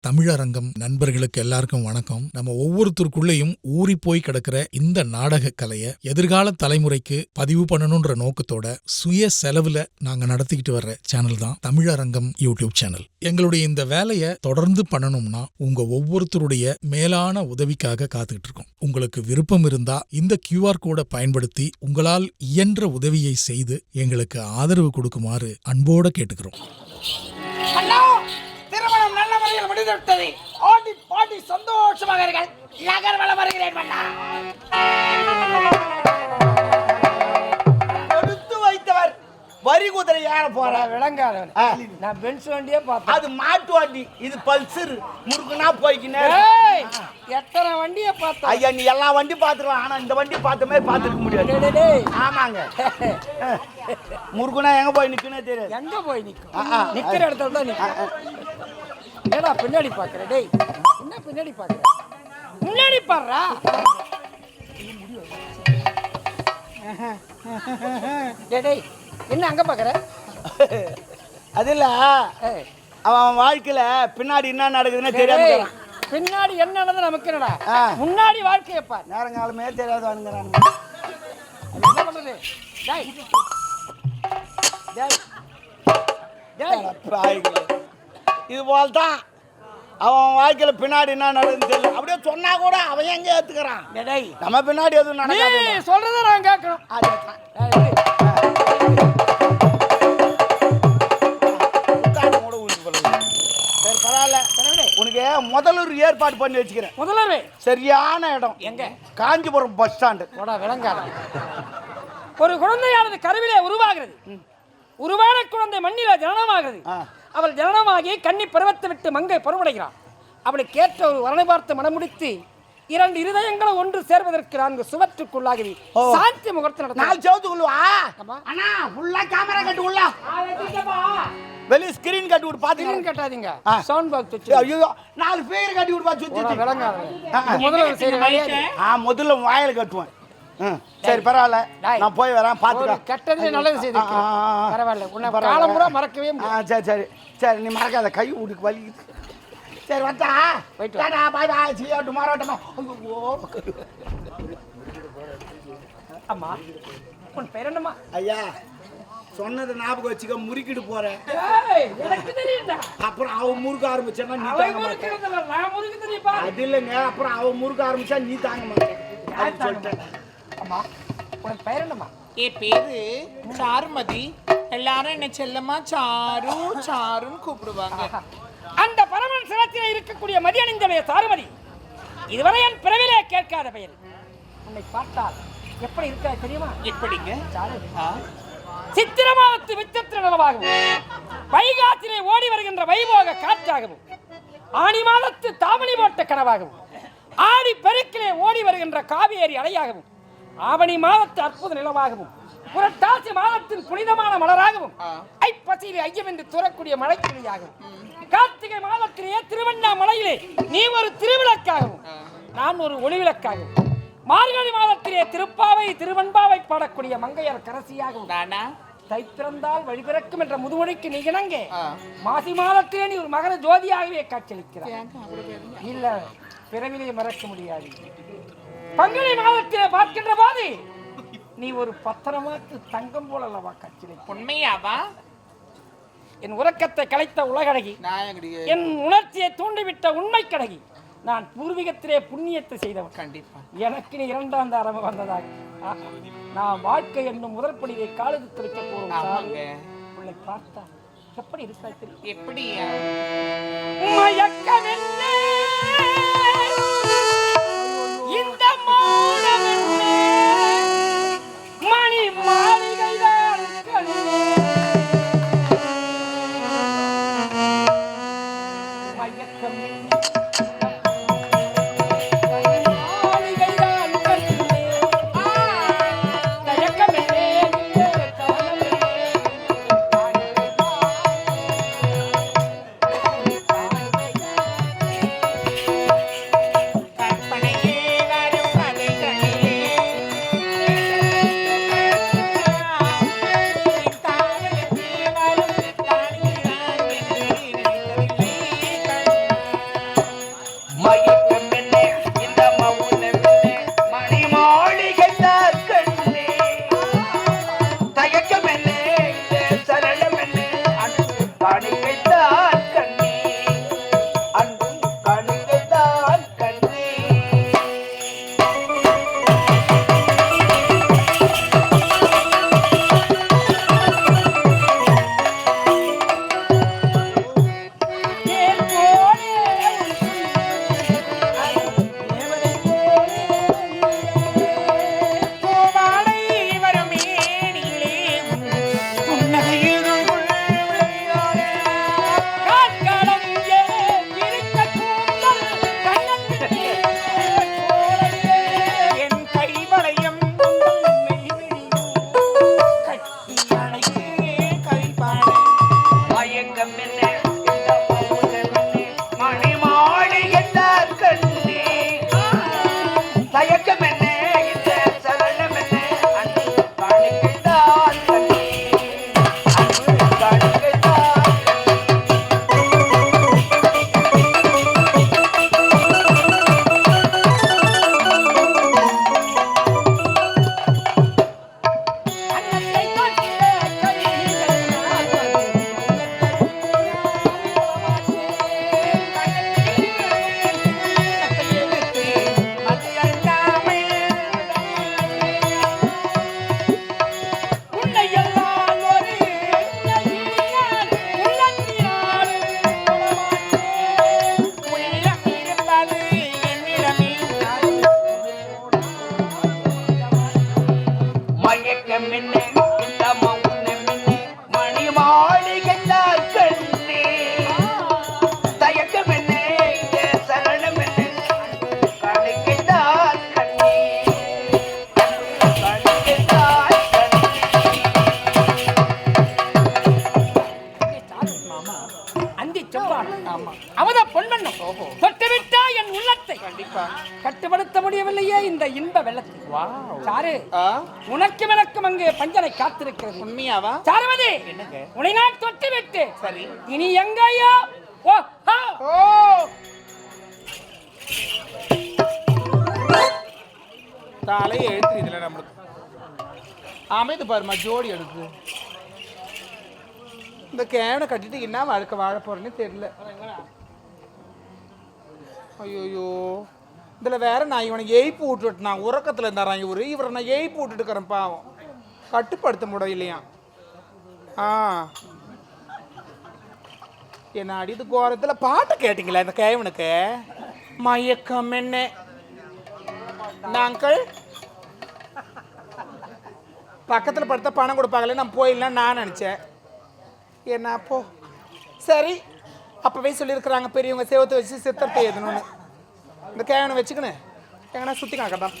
தமிழரங்கம் நண்பர்களுக்கு எல்லாருக்கும் வணக்கம். நம்ம ஒவ்வொருத்தருக்குள்ளேயும் ஊறி போய் கிடக்கிற இந்த நாடக கலையை எதிர்கால தலைமுறைக்கு பதிவு பண்ணணும்ன்ற நோக்கத்தோட சுய செலவுல நாங்க நடத்திக்கிட்டு வர்ற சேனல் தான் தமிழரங்கம் யூடியூப் சேனல். எங்களுடைய இந்த வேலையை தொடர்ந்து பண்ணணும்னா உங்க ஒவ்வொருத்தருடைய மேலான உதவிக்காக காத்துக்கிட்டு இருக்கோம். உங்களுக்கு விருப்பம் இருந்தா இந்த QR கோடை பயன்படுத்தி உங்களால் இயன்ற உதவியை செய்து எங்களுக்கு ஆதரவு கொடுக்குமாறு அன்போட கேட்டுக்கிறோம். திருமணம் நல்ல முறையில் முடிந்துவிட்டது. ஆடி பாடி சந்தோஷமாக இருங்கள். நகர் வளம் வருகிறேன் மன்னா. கொடுத்து வைத்தவர் வரி குதிரை ஏற போற விளங்காதவன். நான் பென்ஸ் வண்டியே பார்த்தேன். அது மாட்டு வண்டி, இது பல்சர். முருகனா போய்க்கினேன். எத்தனை வண்டியை பார்த்தா? ஐயா நீ எல்லா வண்டி பார்த்துருவான், ஆனா இந்த வண்டி பார்த்த மாதிரி பார்த்துருக்க முடியாது. ஆமாங்க. முருகனா எங்க போய் நிக்கனே தெரியாது. எங்க போய் நிக்கும்? நிக்கிற இடத்துல தான் நிக்கும். ஏடா பின்னாடி பாக்குற? டேய் என்ன பின்னாடி பாக்குற? முன்னாடி பாருடா. டேய் என்ன அங்க பாக்குற? அது இல்ல, அவன் வாழ்க்கையில பின்னாடி என்ன நடக்குதுன்னு தெரியாது. பின்னாடி என்ன நடந்தது நமக்கு என்னடா? முன்னாடி வாழ்க்கையை பார். நேரங்காலமே தெரியாது வந்துறான். என்ன பண்றது? டேய் டேய் டேய் இது போல்தான் அவன் வாழ்க்கையில பின்னாடி என்ன நடக்குதுன்னு தெரியல. அப்படியே சொன்னா கூட அவன் எங்க ஏத்துக்கிறான். டேய் நம்ம பின்னாடி எதுவும் நடக்காது. நீ சொல்றத நான் கேட்கணும். சரி பரவாயில்ல, உனக்கு முதலூர் ஏற்பாடு பண்ணி வச்சுக்கிறேன். முதலூர் சரியான இடம். எங்க? Kanchipuram bus stand. விளங்காத ஒரு குழந்தையானது கருவிலே உருவாகிறது. உருவான குழந்தை மண்ணில ஜனனமாகிறது. அவள் ஜனனமாகி கன்னி பருவத்தை விட்டு மங்கை பருவடைகிறாள். அவளுக்கு ஏற்ற ஒரு வரனை பார்த்து மனமுடித்து இரண்டு இருதயங்களும் ஒன்று சேர்வதற்கு 4 சுவற்றுக்குள்ளாகி சாந்தி முகூர்த்தம் நடக்கும். 4 செவத்துக்குள்ளவா? அண்ணா ஃபுல்லா கேமரா கட்டி உள்ள வெளிய ஸ்கிரீன் கட்டி விட்டு பாத்து. ஸ்கிரீன் கட்டாதீங்க, சவுண்ட் பாக்ஸ் வச்சு. ஐயோ 4 பேர் கட்டி விட்டு பாத்து சுத்தி விளங்காத. முதல்ல சரி வாயில முதல்ல வாயில கட்டுவேன். சரி பரவாயில்ல, நான் போய் வரேன். பாத்துக்க. கெட்டது நல்லது செய்திருக்கேன். பரவாயில்ல, உன்னை காலம்புற மறக்கவே முடியாது. சரி சரி சரி, நீ மறக்காத. கை உடுக்கு வலிக்குது. சரி வந்தா tata bye bye, see you tomorrow. ஐயோ அம்மா உன் பேர் என்னம்மா? ஐயா சொன்னதை ஞாபகம் வச்சுக்க. முறுக்கிட்டு போறேன். எனக்கு தெரியும்டா. அப்புறம் அவன் முறுக்க ஆரம்பிச்சா நீ தாங்க மாட்டே. நான் முறுக்க தெரியுமா? அது இல்லைங்க, அப்புறம் அவன் முறுக்க ஆரம்பிச்சா நீ தாங்க மாட்டே. அம்மா உன் பேர் என்னம்மா? என் பேரு சாருமதி. எல்லாரும் என்ன செல்லம்மா சாரு சாருன்னு கூப்பிடுவாங்க. அந்த பரமன் சிரத்திலே இருக்கக்கூடிய மதியணிந்தடைய சாருமதி இதுவரை என் பிறவிலே கேட்காத பெயர். உன்னை பார்த்தால் எப்படி இருக்கா தெரியுமா? எப்படிங்க? சித்திரமாவத்து விசித்திர நிலவாகவும், வைகாத்திலே ஓடி வருகின்ற வைபோக காற்றாகவும், ஆணி மாதத்து தாமணி போட்ட கனவாகவும், ஆடி பெருக்கிலே ஓடி வருகின்ற காவேரி அலையாகவும், ஆவணி மாதத்து அற்புத நிலவாகவும், புரட்டாசி மாதத்தின் புனிதமான மலராகவும், ஐப்பசியிலே ஐயமென்று துறக்கூடிய மழைக்கிளியாகவும், கார்த்திகை மாதத்திலேயே திருவண்ணாமலையிலே நீ ஒரு திருவிளக்காகவும் நான் ஒரு ஒளிவிளக்காகவும், மார்கழி மாதத்திலே திருப்பாவை திருவன்பாவை பாடக்கூடிய மங்கையர் கரசியாகவும், தைத்திறந்தால் வழிபிறக்கும் என்ற முதுமொழிக்கு நீ இணங்க மாசி மாதத்திலே நீ ஒரு மகர ஜோதியாகவே காட்சியளிக்கிறாய். இல்ல பிறவிலே மறக்க முடியாது. பங்குனி மாதத்திலே பார்க்கின்ற போது நீ ஒரு பத்திரமாத்து தங்கம் போல அல்லவா காட்சியளிக்க. உண்மையாவா? என் உறக்கத்தை கலைத்த உலகழகி, என் உணர்ச்சியை தூண்டிவிட்ட உண்மை கடகி, நான் பூர்வீகத்திலே புண்ணியத்தை செய்தவன். கண்டிப்பா எனக்கு நீ 2ஆம் தாரம் வந்ததாக நான் வாழ்க்கை என்னும் முதற்படியை காலத்து வைக்க போறோம். உன்னை பார்த்தா எப்படி இருக்கா தெரியும்? எப்படி மயக்கமென்ன இந்த மௌனமென்ன மணி மாளிகைதான் கண்ணே. அற்புத பொன்மண்ணும் தொட்டுவிட்டா என் உள்ளத்தை கண்டிப்பா கட்டுப்படுத்த முடியவில்லையே இந்த இன்ப வெள்ளத்தை. வாவ். சாரு, ஆ, உனக்கு விளக்கும் அங்கு பஞ்சனை காத்திருக்கிறது. உண்மையாவா? சாருமதி, என்னங்க? உன்னை நான் தொட்டுவிட்டு சரி. இனி எங்கேயோ ஓ ஆ. ஓ, தலையை எழுத்து இதுல நம்மளுக்கு அமைது பாருமா, ஜோடி எடுக்கு. இந்த கேனை கட்டிட்டு என்ன வாழ்க்கை வாழ போறேன்னு தெரியல. ஐயோயோ, இதில் வேற நான் இவனை எய்ப்பு விட்டுட்டு நான் உறக்கத்தில் இருந்தாரான் இவரை நான் எய்ப்பு விட்டுட்டு இருக்கிறேன். பாவம், கட்டுப்படுத்த முடியலையா? ஆ, என்ன அடிது கோரத்தில் பாட்டு கேட்டிங்களா இந்த கேவனுக்கு? மயக்கம் என்ன நாங்கள் பக்கத்தில் படுத்த பணம் கொடுப்பாங்களே, நான் போயிடலாம் நான் நினச்சேன். என்ன அப்போ சரி, அப்போவே சொல்லியிருக்கிறாங்க பெரியவங்க சேவத்தை வச்சு சித்திரத்தை எழுதணும்னு. இந்த கேவனை வச்சுக்கின்னு எங்கன்னா சுற்றி கணக்கதான்.